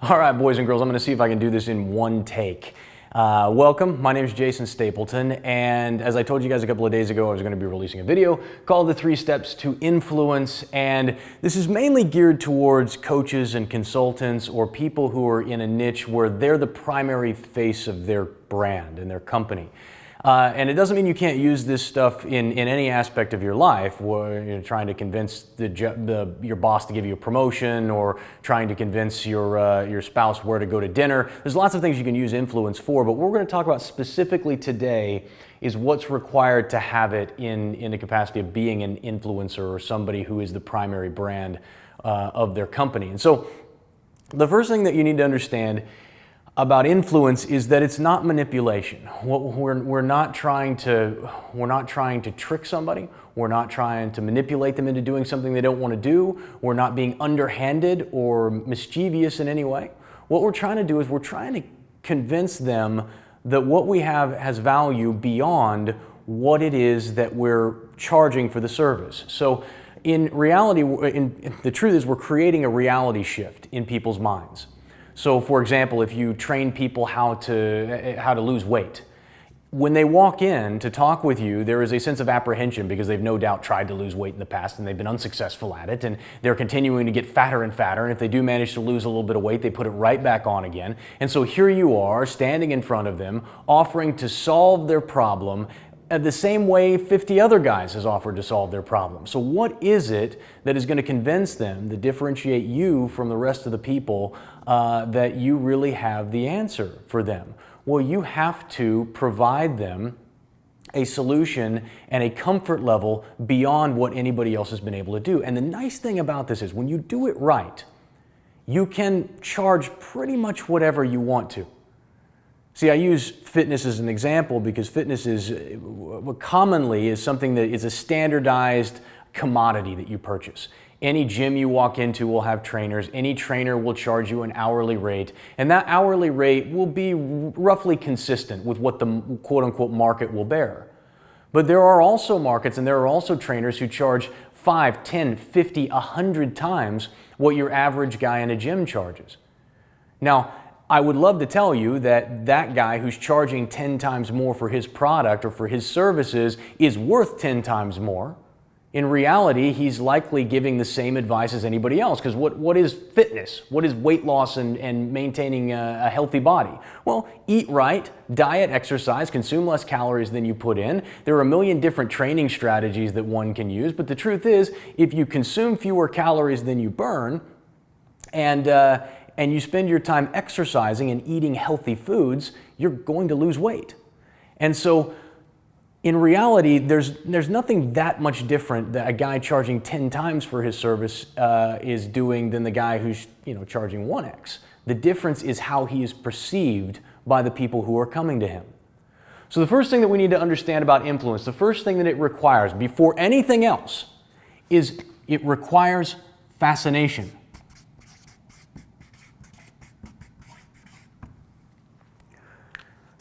All right, boys and girls, I'm going to see if I can do this in one take. Welcome, my name is Jason Stapleton, and as I told you guys a couple of days ago, I was going to be releasing a video called The 3 Steps to Influence, and this is mainly geared towards coaches and consultants or people who are in a niche where they're the primary face of their brand and their company. And it doesn't mean you can't use this stuff in any aspect of your life, where you're trying to convince your boss to give you a promotion, or trying to convince your spouse where to go to dinner. There's lots of things you can use influence for, but what we're going to talk about specifically today is what's required to have it in the capacity of being an influencer or somebody who is the primary brand of their company. And so the first thing that you need to understand about influence is that it's not manipulation. We're not trying to trick somebody. We're not trying to manipulate them into doing something they don't want to do. We're not being underhanded or mischievous in any way. What we're trying to do is we're trying to convince them that what we have has value beyond what it is that we're charging for the service. So in reality, the truth is we're creating a reality shift in people's minds. So for example, if you train people how to lose weight, when they walk in to talk with you, there is a sense of apprehension because they've no doubt tried to lose weight in the past and they've been unsuccessful at it, and they're continuing to get fatter and fatter, and if they do manage to lose a little bit of weight, they put it right back on again. And so here you are standing in front of them, offering to solve their problem the same way 50 other guys has offered to solve their problem. So what is it that is going to convince them, to differentiate you from the rest of the people, that you really have the answer for them? Well, you have to provide them a solution and a comfort level beyond what anybody else has been able to do. And the nice thing about this is when you do it right, you can charge pretty much whatever you want to. See, I use fitness as an example because fitness is commonly something that is a standardized commodity that you purchase. Any gym you walk into will have trainers. Any trainer will charge you an hourly rate, and that hourly rate will be roughly consistent with what the quote-unquote market will bear. But there are also markets and there are also trainers who charge 5, 10, 50, 100 times what your average guy in a gym charges. Now, I would love to tell you that that guy who's charging 10 times more for his product or for his services is worth 10 times more. In reality, he's likely giving the same advice as anybody else, because what is fitness? What is weight loss and maintaining a healthy body? Well, eat right, diet, exercise, consume less calories than you put in. There are a million different training strategies that one can use, but the truth is, if you consume fewer calories than you burn, and you spend your time exercising and eating healthy foods, you're going to lose weight. And so in reality, there's nothing that much different that a guy charging 10 times for his service is doing than the guy who's charging 1x. The difference is how he is perceived by the people who are coming to him. So the first thing that we need to understand about influence, the first thing that it requires before anything else, is it requires fascination.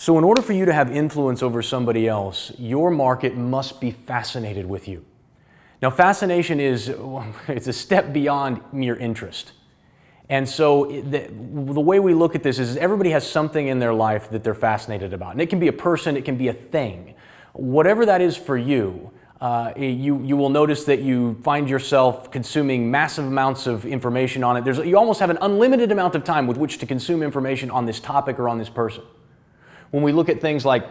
So in order for you to have influence over somebody else, your market must be fascinated with you. Now, fascination it's a step beyond mere interest. And so the way we look at this is everybody has something in their life that they're fascinated about. And it can be a person, it can be a thing. Whatever that is for you, you will notice that you find yourself consuming massive amounts of information on it. You almost have an unlimited amount of time with which to consume information on this topic or on this person. When we look at things like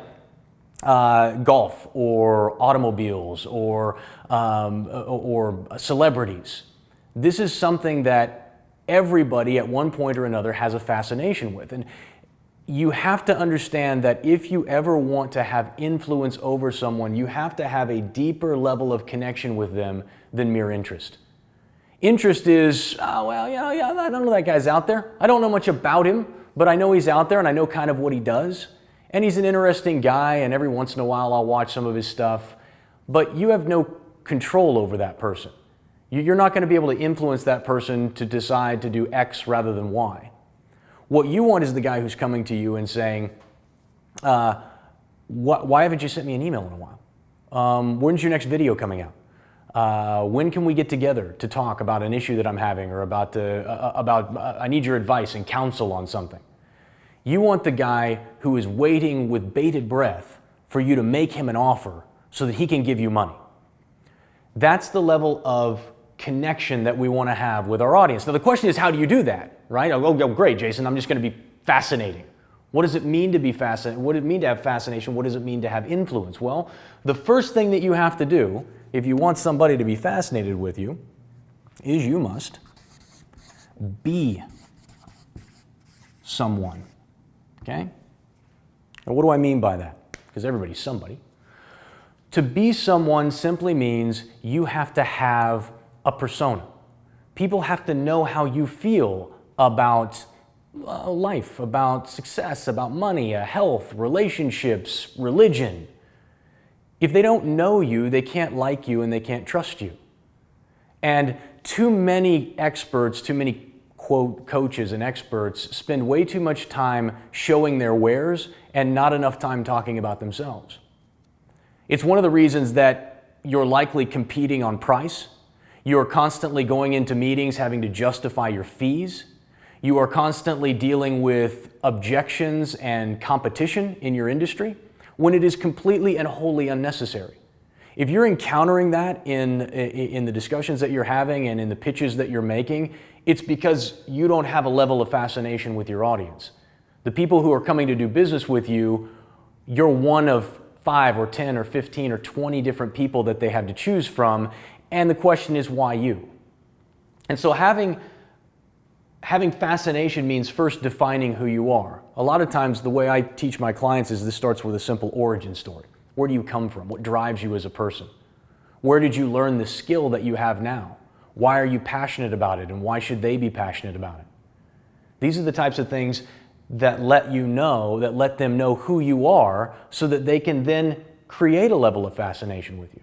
golf or automobiles or celebrities, this is something that everybody at one point or another has a fascination with. And you have to understand that if you ever want to have influence over someone, you have to have a deeper level of connection with them than mere interest. Interest is, oh, well, yeah, I don't know that guy's out there. I don't know much about him, but I know he's out there and I know kind of what he does. And he's an interesting guy, and every once in a while I'll watch some of his stuff. But you have no control over that person. You're not going to be able to influence that person to decide to do X rather than Y. What you want is the guy who's coming to you and saying, why haven't you sent me an email in a while? When's your next video coming out? When can we get together to talk about an issue that I'm having, or about I need your advice and counsel on something? You want the guy who is waiting with bated breath for you to make him an offer so that he can give you money. That's the level of connection that we want to have with our audience. Now the question is, how do you do that, right? Oh, great, Jason, I'm just going to be fascinating. What does it mean to be fascinating? What does it mean to have fascination? What does it mean to have influence? Well, the first thing that you have to do if you want somebody to be fascinated with you is you must be someone, okay? Now what do I mean by that? Because everybody's somebody. To be someone simply means you have to have a persona. People have to know how you feel about life, about success, about money, health, relationships, religion. If they don't know you, they can't like you and they can't trust you. And too many experts, too many quote coaches and experts spend way too much time showing their wares and not enough time talking about themselves. It's one of the reasons that you're likely competing on price. You're constantly going into meetings having to justify your fees. You are constantly dealing with objections and competition in your industry when it is completely and wholly unnecessary. If you're encountering that in the discussions that you're having and in the pitches that you're making, it's because you don't have a level of fascination with your audience. The people who are coming to do business with you, you're one of 5 or 10 or 15 or 20 different people that they have to choose from, and the question is, why you? And so having fascination means first defining who you are. A lot of times the way I teach my clients is this starts with a simple origin story. Where do you come from? What drives you as a person? Where did you learn the skill that you have now? Why are you passionate about it, and why should they be passionate about it? These are the types of things that let them know who you are so that they can then create a level of fascination with you.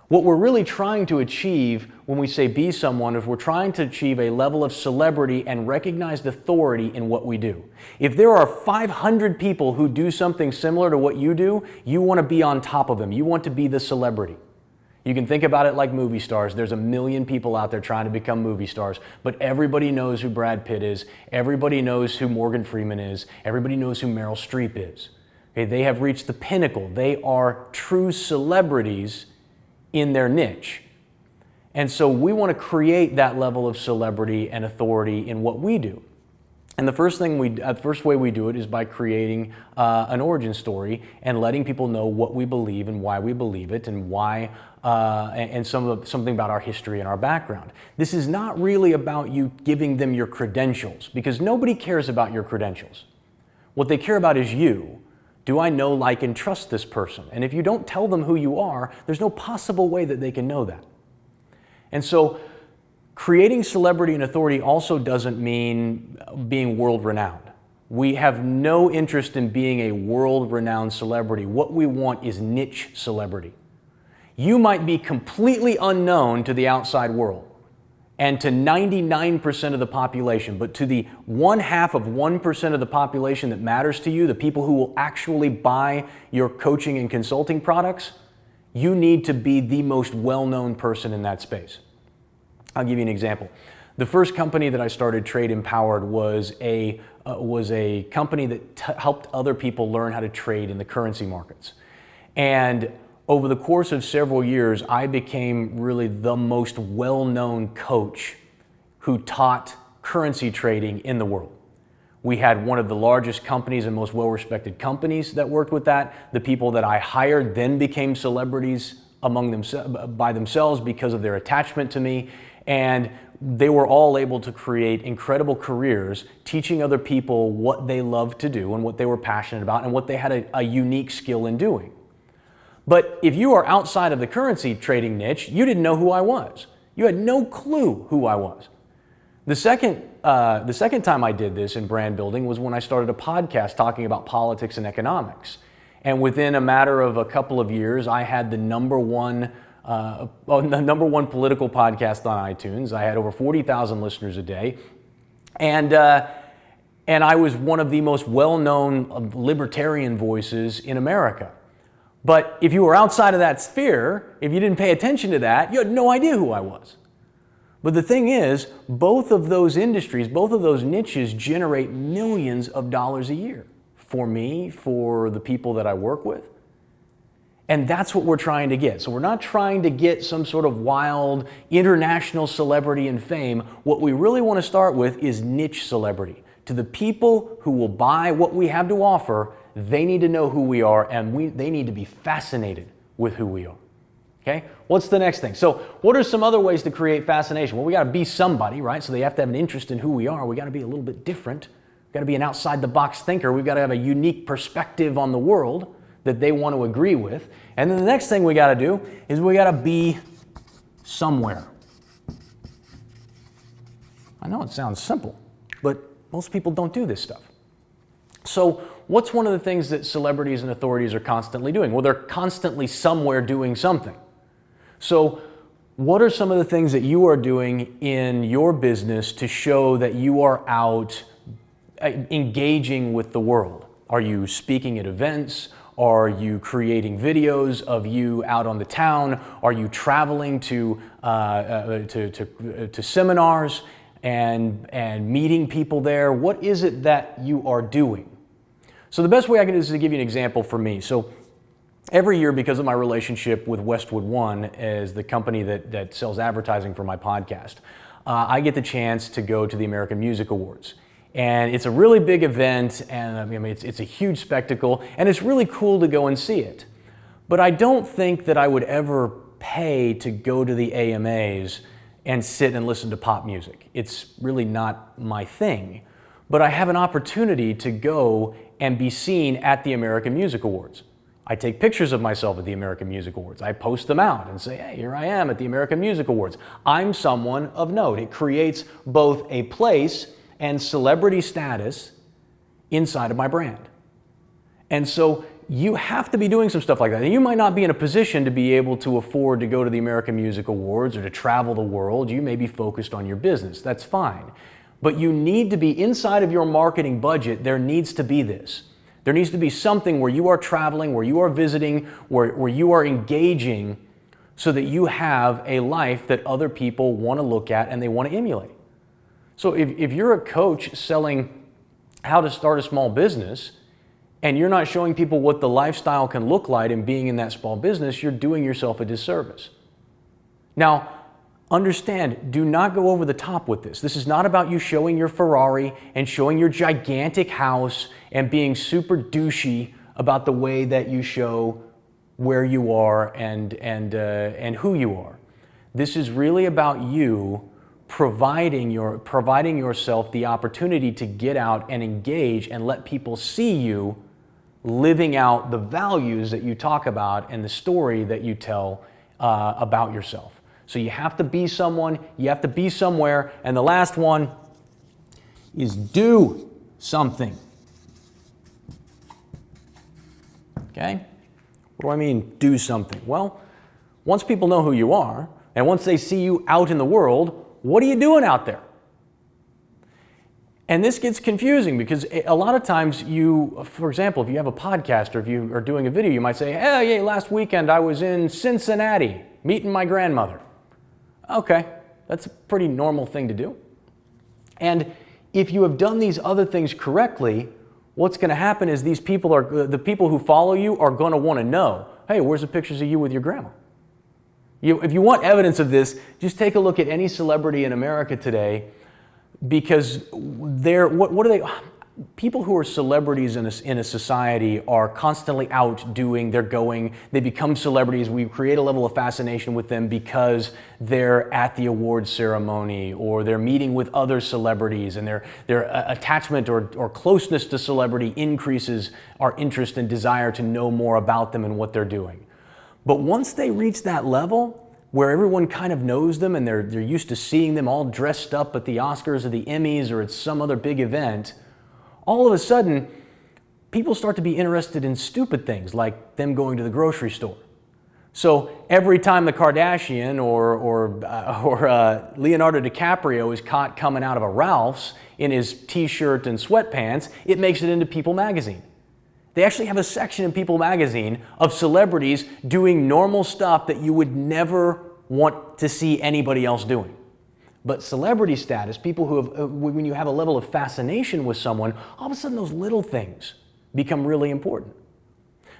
What we're really trying to achieve when we say be someone is we're trying to achieve a level of celebrity and recognized authority in what we do. If there are 500 people who do something similar to what you do, you want to be on top of them. You want to be the celebrity. You can think about it like movie stars. There's a million people out there trying to become movie stars, but everybody knows who Brad Pitt is. Everybody knows who Morgan Freeman is. Everybody knows who Meryl Streep is. Okay, they have reached the pinnacle. They are true celebrities in their niche. And so we want to create that level of celebrity and authority in what we do. And the first way we do it is by creating an origin story and letting people know what we believe and why we believe it, and why, and something about our history and our background. This is not really about you giving them your credentials, because nobody cares about your credentials. What they care about is you. Do I know, like, and trust this person? And if you don't tell them who you are, there's no possible way that they can know that. And so creating celebrity and authority also doesn't mean being world-renowned. We have no interest in being a world-renowned celebrity. What we want is niche celebrity. You might be completely unknown to the outside world and to 99% of the population, but to the 0.5% of the population that matters to you, the people who will actually buy your coaching and consulting products, you need to be the most well-known person in that space. I'll give you an example. The first company that I started, Trade Empowered, was a company that helped other people learn how to trade in the currency markets. And over the course of several years, I became really the most well-known coach who taught currency trading in the world. We had one of the largest companies and most well-respected companies that worked with that. The people that I hired then became celebrities by themselves because of their attachment to me. And they were all able to create incredible careers teaching other people what they loved to do and what they were passionate about and what they had a unique skill in doing. But if you are outside of the currency trading niche, you didn't know who I was. You had no clue who I was. The second time I did this in brand building was when I started a podcast talking about politics and economics. And within a matter of a couple of years, I had the number one political podcast on iTunes. I had over 40,000 listeners a day. And I was one of the most well-known libertarian voices in America. But if you were outside of that sphere, if you didn't pay attention to that, you had no idea who I was. But the thing is, both of those industries, both of those niches generate millions of dollars a year for me, for the people that I work with. And that's what we're trying to get. So we're not trying to get some sort of wild international celebrity and fame. What we really want to start with is niche celebrity. To the people who will buy what we have to offer, they need to know who we are, and they need to be fascinated with who we are. Okay? What's the next thing? So what are some other ways to create fascination? Well, we got to be somebody, right? So they have to have an interest in who we are. We got to be a little bit different. We've got to be an outside the box thinker. We've got to have a unique perspective on the world that they want to agree with. And then the next thing we got to do is we got to be somewhere. I know it sounds simple, but most people don't do this stuff. So what's one of the things that celebrities and authorities are constantly doing? Well, they're constantly somewhere doing something. So what are some of the things that you are doing in your business to show that you are out engaging with the world? Are you speaking at events? Are you creating videos of you out on the town? Are you traveling to seminars and meeting people there? What is it that you are doing? So the best way I can do this is to give you an example for me. So every year, because of my relationship with Westwood One as the company that sells advertising for my podcast, I get the chance to go to the American Music Awards. And it's a really big event, and I mean, it's a huge spectacle, and it's really cool to go and see it. But I don't think that I would ever pay to go to the AMAs and sit and listen to pop music. It's really not my thing. But I have an opportunity to go and be seen at the American Music Awards. I take pictures of myself at the American Music Awards. I post them out and say, hey, here I am at the American Music Awards. I'm someone of note. It creates both a place and celebrity status inside of my brand. And so you have to be doing some stuff like that. And you might not be in a position to be able to afford to go to the American Music Awards or to travel the world. You may be focused on your business. That's fine. But you need to be inside of your marketing budget. There needs to be this. There needs to be something where you are traveling, where you are visiting, where you are engaging so that you have a life that other people want to look at and they want to emulate. So if you're a coach selling how to start a small business and you're not showing people what the lifestyle can look like in being in that small business, you're doing yourself a disservice. Now, understand, do not go over the top with this. This is not about you showing your Ferrari and showing your gigantic house and being super douchey about the way that you show where you are and who you are. This is really about you providing yourself the opportunity to get out and engage and let people see you living out the values that you talk about and the story that you tell about yourself. So you have to be someone, you have to be somewhere, and the last one is do something. Okay? What do I mean, do something? Well, once people know who you are, and once they see you out in the world, what are you doing out there? And this gets confusing because a lot of times you, for example, if you have a podcast or if you are doing a video, you might say, hey, last weekend I was in Cincinnati meeting my grandmother. Okay, that's a pretty normal thing to do. And if you have done these other things correctly, what's going to happen is the people who follow you are going to want to know, hey, where's the pictures of you with your grandma? If you want evidence of this, just take a look at any celebrity in America today, because what are they? People who are celebrities in a society are constantly out doing, they become celebrities. We create a level of fascination with them because they're at the awards ceremony or they're meeting with other celebrities, and their attachment or closeness to celebrity increases our interest and desire to know more about them and what they're doing. But once they reach that level where everyone kind of knows them and they're used to seeing them all dressed up at the Oscars or the Emmys or at some other big event, all of a sudden, people start to be interested in stupid things like them going to the grocery store. So every time the Kardashian or Leonardo DiCaprio is caught coming out of a Ralph's in his t-shirt and sweatpants, it makes it into People magazine. They actually have a section in People magazine of celebrities doing normal stuff that you would never want to see anybody else doing. But celebrity status, people who have, when you have a level of fascination with someone, all of a sudden those little things become really important.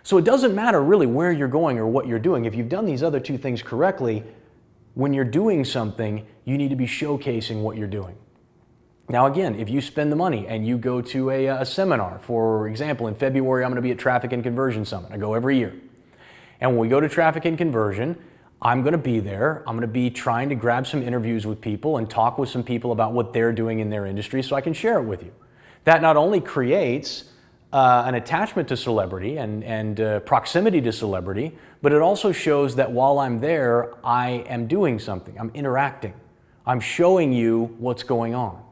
So it doesn't matter really where you're going or what you're doing. If you've done these other two things correctly, when you're doing something, you need to be showcasing what you're doing. Now again, if you spend the money and you go to a seminar, for example, in February I'm going to be at Traffic and Conversion Summit. I go every year. And when we go to Traffic and Conversion, I'm going to be there. I'm going to be trying to grab some interviews with people and talk with some people about what they're doing in their industry so I can share it with you. That not only creates an attachment to celebrity and proximity to celebrity, but it also shows that while I'm there, I am doing something. I'm interacting. I'm showing you what's going on.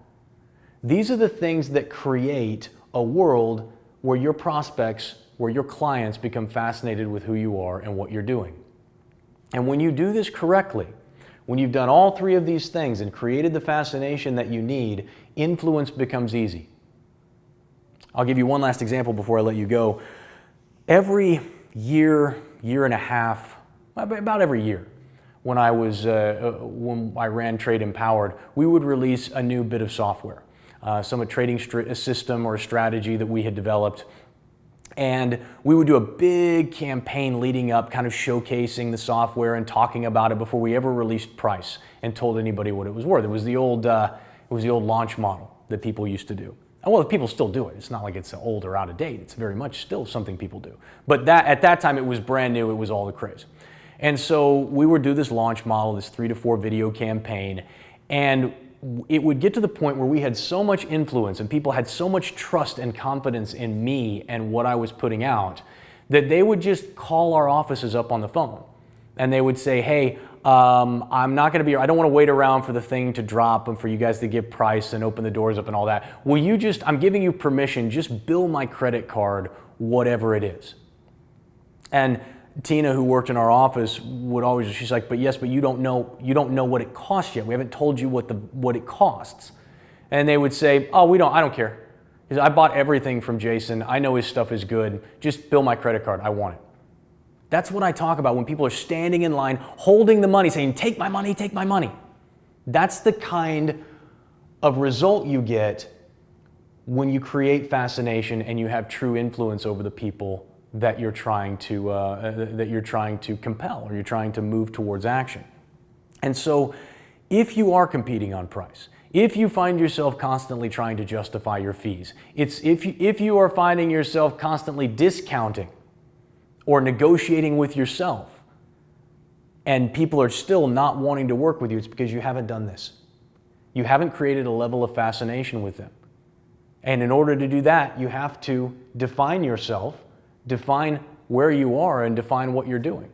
These are the things that create a world where your prospects, where your clients become fascinated with who you are and what you're doing. And when you do this correctly, when you've done all three of these things and created the fascination that you need, influence becomes easy. I'll give you one last example before I let you go. Every year, year and a half, about every year, when I ran Trade Empowered, we would release a new bit of software, some trading system or strategy that we had developed. And we would do a big campaign leading up, kind of showcasing the software and talking about it before we ever released price and told anybody what it was worth. It was the old launch model that people used to do. Well, people still do it. It's not like it's old or out of date. It's very much still something people do. But at that time, it was brand new. It was all the craze. And so we would do this launch model, this 3 to 4 video campaign, and it would get to the point where we had so much influence and people had so much trust and confidence in me and what I was putting out that they would just call our offices up on the phone and they would say, hey, I'm not going to be here. I don't want to wait around for the thing to drop and for you guys to give price and open the doors up and all that. Will you just, I'm giving you permission, just bill my credit card, whatever it is. And Tina, who worked in our office, would always, she's like, but you don't know what it costs yet. We haven't told you what it costs. And they would say, oh, I don't care. I bought everything from Jason. I know his stuff is good. Just bill my credit card. I want it. That's what I talk about when people are standing in line, holding the money, saying, take my money, take my money. That's the kind of result you get when you create fascination and you have true influence over the people that you're trying to compel or you're trying to move towards action. And so if you are competing on price, if you find yourself constantly trying to justify your fees, if you are finding yourself constantly discounting or negotiating with yourself and people are still not wanting to work with you, it's because you haven't done this. You haven't created a level of fascination with them. And in order to do that, you have to define yourself, define where you are, and define what you're doing.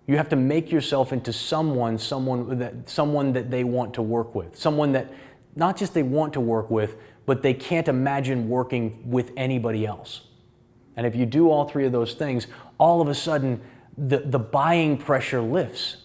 You have to make yourself into someone that they want to work with. Someone that not just they want to work with, but they can't imagine working with anybody else. And if you do all three of those things, all of a sudden the buying pressure lifts.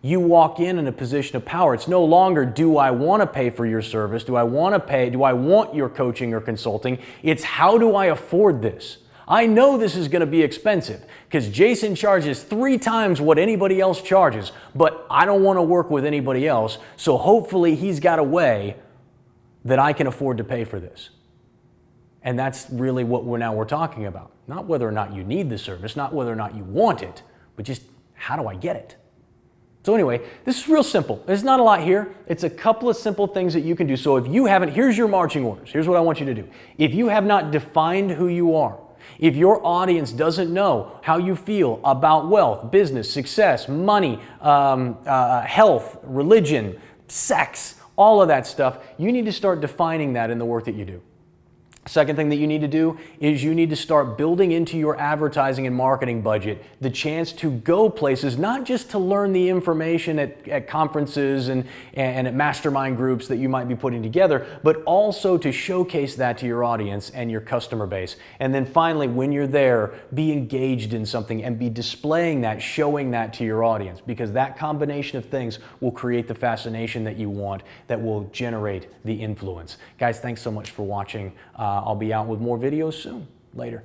You walk in a position of power. It's no longer, do I want to pay for your service? Do I want your coaching or consulting? It's, how do I afford this? I know this is going to be expensive because Jason charges 3 times what anybody else charges, but I don't want to work with anybody else, so hopefully he's got a way that I can afford to pay for this. And that's really what we're talking about. Not whether or not you need the service, not whether or not you want it, but just how do I get it? So anyway, this is real simple. There's not a lot here. It's a couple of simple things that you can do. So if you haven't, here's your marching orders. Here's what I want you to do. If you have not defined who you are, if your audience doesn't know how you feel about wealth, business, success, money, health, religion, sex, all of that stuff, you need to start defining that in the work that you do. Second thing that you need to do is you need to start building into your advertising and marketing budget the chance to go places, not just to learn the information at conferences and at mastermind groups that you might be putting together, but also to showcase that to your audience and your customer base. And then finally, when you're there, be engaged in something and be displaying that, showing that to your audience, because that combination of things will create the fascination that you want, that will generate the influence. Guys, thanks so much for watching. I'll be out with more videos soon. Later.